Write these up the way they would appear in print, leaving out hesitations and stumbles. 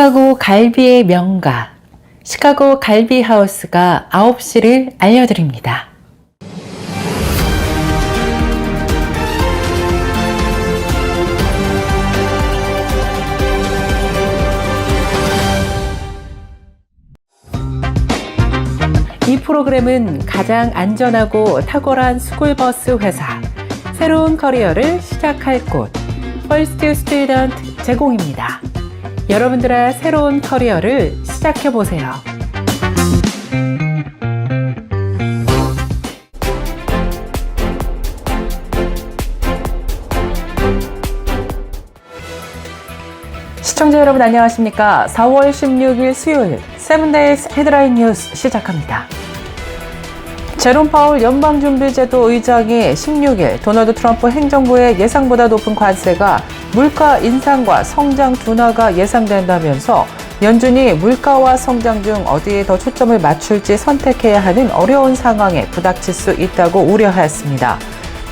시카고 갈비의 명가, 시카고 갈비 하우스가 9시를 알려드립니다. 이 프로그램은 가장 안전하고 탁월한 스쿨버스 회사, 새로운 커리어를 시작할 곳, 퍼스트 스튜던트 제공입니다. 여러분들의 새로운 커리어를 시작해보세요. 시청자 여러분 안녕하십니까? 4월 16일 수요일 세븐데이스 헤드라인 뉴스 시작합니다. 제롬 파월 연방준비제도 의장이 16일 도널드 트럼프 행정부의 예상보다 높은 관세가 물가 인상과 성장 둔화가 예상된다면서 연준이 물가와 성장 중 어디에 더 초점을 맞출지 선택해야 하는 어려운 상황에 부닥칠 수 있다고 우려하였습니다.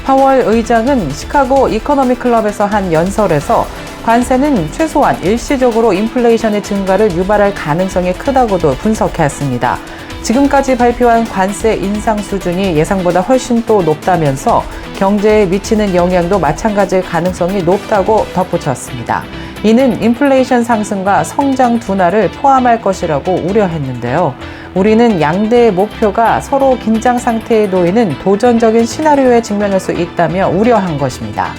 파월 의장은 시카고 이코노미 클럽에서 한 연설에서 관세는 최소한 일시적으로 인플레이션의 증가를 유발할 가능성이 크다고도 분석했습니다. 지금까지 발표한 관세 인상 수준이 예상보다 훨씬 또 높다면서 경제에 미치는 영향도 마찬가지일 가능성이 높다고 덧붙였습니다. 이는 인플레이션 상승과 성장 둔화를 포함할 것이라고 우려했는데요. 우리는 양대의 목표가 서로 긴장 상태에 놓이는 도전적인 시나리오에 직면할 수 있다며 우려한 것입니다.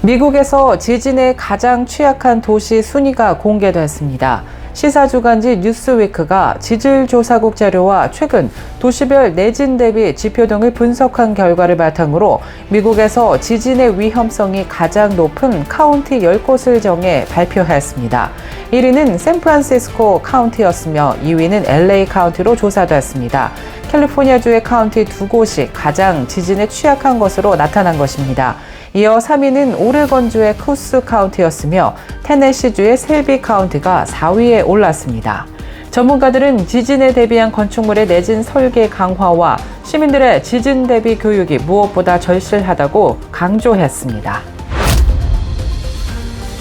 미국에서 지진에 가장 취약한 도시 순위가 공개됐습니다. 시사주간지 뉴스위크가 지질조사국 자료와 최근 도시별 내진 대비 지표 등을 분석한 결과를 바탕으로 미국에서 지진의 위험성이 가장 높은 카운티 10곳을 정해 발표했습니다. 1위는 샌프란시스코 카운티였으며 2위는 LA 카운티로 조사됐습니다. 캘리포니아주의 카운티 2곳이 가장 지진에 취약한 것으로 나타난 것입니다. 이어 3위는 오레건주의 쿠스 카운티였으며 테네시주의 셀비 카운티가 4위에 올랐습니다. 전문가들은 지진에 대비한 건축물의 내진 설계 강화와 시민들의 지진 대비 교육이 무엇보다 절실하다고 강조했습니다.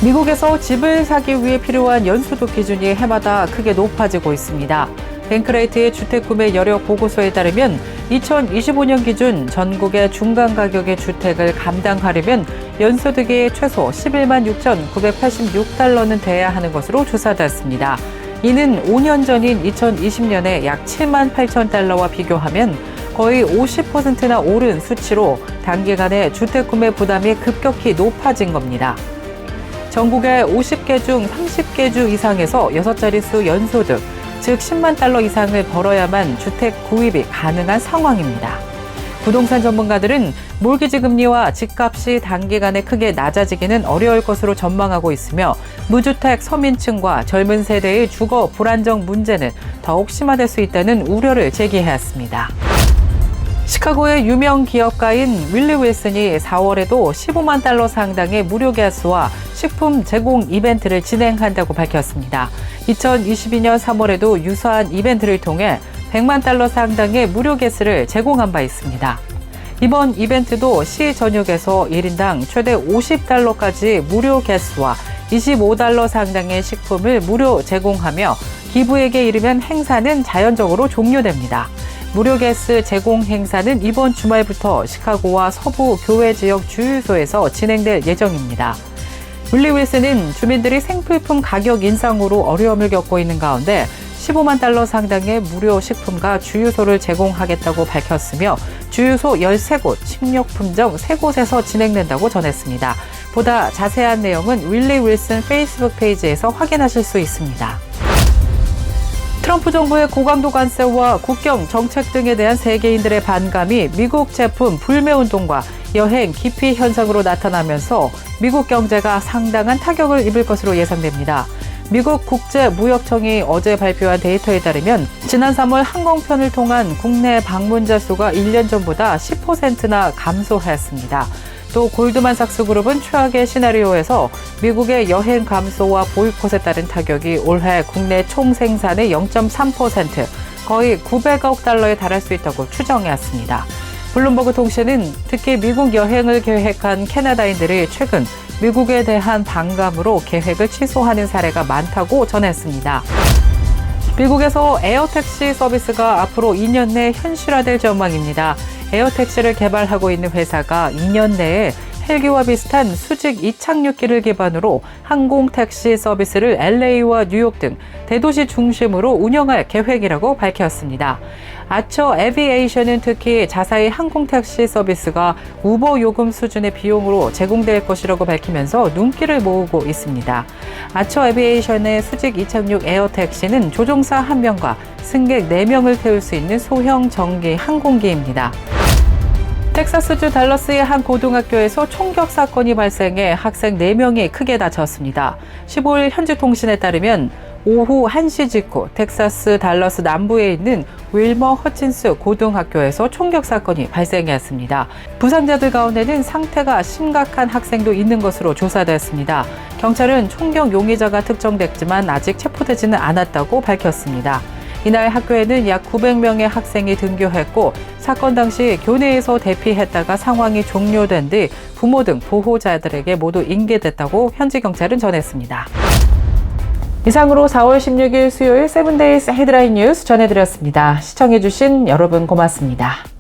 미국에서 집을 사기 위해 필요한 연소득 기준이 해마다 크게 높아지고 있습니다. 뱅크레이트의 주택 구매 여력 보고서에 따르면 2025년 기준 전국의 중간 가격의 주택을 감당하려면 연소득이 최소 11만 6,986달러는 돼야 하는 것으로 조사됐습니다. 이는 5년 전인 2020년에 약 7만 8천 달러와 비교하면 거의 50%나 오른 수치로 단기간에 주택 구매 부담이 급격히 높아진 겁니다. 전국의 50개 중 30개 주 이상에서 6자릿수 연소득, 즉 10만 달러 이상을 벌어야만 주택 구입이 가능한 상황입니다. 부동산 전문가들은 몰기지 금리와 집값이 단기간에 크게 낮아지기는 어려울 것으로 전망하고 있으며 무주택 서민층과 젊은 세대의 주거 불안정 문제는 더욱 심화될 수 있다는 우려를 제기했습니다. 시카고의 유명 기업가인 윌리 윌슨이 4월에도 15만 달러 상당의 무료 가스와 식품 제공 이벤트를 진행한다고 밝혔습니다. 2022년 3월에도 유사한 이벤트를 통해 100만 달러 상당의 무료 가스를 제공한 바 있습니다. 이번 이벤트도 시 전역에서 1인당 최대 50달러까지 무료 가스와 25달러 상당의 식품을 무료 제공하며 기부액에 이르면 행사는 자연적으로 종료됩니다. 무료 가스 제공 행사는 이번 주말부터 시카고와 서부 교외 지역 주유소에서 진행될 예정입니다. 윌리 윌슨은 주민들이 생필품 가격 인상으로 어려움을 겪고 있는 가운데 15만 달러 상당의 무료 식품과 주유소를 제공하겠다고 밝혔으며 주유소 13곳, 식료품점 3곳에서 진행된다고 전했습니다. 보다 자세한 내용은 윌리 윌슨 페이스북 페이지에서 확인하실 수 있습니다. 트럼프 정부의 고강도 관세와 국경 정책 등에 대한 세계인들의 반감이 미국 제품 불매운동과 여행 기피 현상으로 나타나면서 미국 경제가 상당한 타격을 입을 것으로 예상됩니다. 미국 국제무역청이 어제 발표한 데이터에 따르면 지난 3월 항공편을 통한 국내 방문자 수가 1년 전보다 10%나 감소했습니다. 또 골드만삭스 그룹은 최악의 시나리오에서 미국의 여행 감소와 보이콧에 따른 타격이 올해 국내 총 생산의 0.3%, 거의 900억 달러에 달할 수 있다고 추정해왔습니다. 블룸버그 통신은 특히 미국 여행을 계획한 캐나다인들이 최근 미국에 대한 반감으로 계획을 취소하는 사례가 많다고 전했습니다. 미국에서 에어택시 서비스가 앞으로 2년 내 현실화될 전망입니다. 에어택시를 개발하고 있는 회사가 2년 내에 헬기와 비슷한 수직 이착륙기를 기반으로 항공택시 서비스를 LA와 뉴욕 등 대도시 중심으로 운영할 계획이라고 밝혔습니다. 아처 에비에이션은 특히 자사의 항공택시 서비스가 우버 요금 수준의 비용으로 제공될 것이라고 밝히면서 눈길을 모으고 있습니다. 아처 에비에이션의 수직 이착륙 에어택시는 조종사 1명과 승객 4명을 태울 수 있는 소형 전기 항공기입니다. 텍사스주 달러스의 한 고등학교에서 총격 사건이 발생해 학생 4명이 크게 다쳤습니다. 15일 현지 통신에 따르면 오후 1시 직후 텍사스 달러스 남부에 있는 윌머 허친스 고등학교에서 총격 사건이 발생했습니다. 부상자들 가운데는 상태가 심각한 학생도 있는 것으로 조사됐습니다. 경찰은 총격 용의자가 특정됐지만 아직 체포되지는 않았다고 밝혔습니다. 이날 학교에는 약 900명의 학생이 등교했고 사건 당시 교내에서 대피했다가 상황이 종료된 뒤 부모 등 보호자들에게 모두 인계됐다고 현지 경찰은 전했습니다. 이상으로 4월 16일 수요일 세븐데이스 헤드라인 뉴스 전해드렸습니다. 시청해주신 여러분 고맙습니다.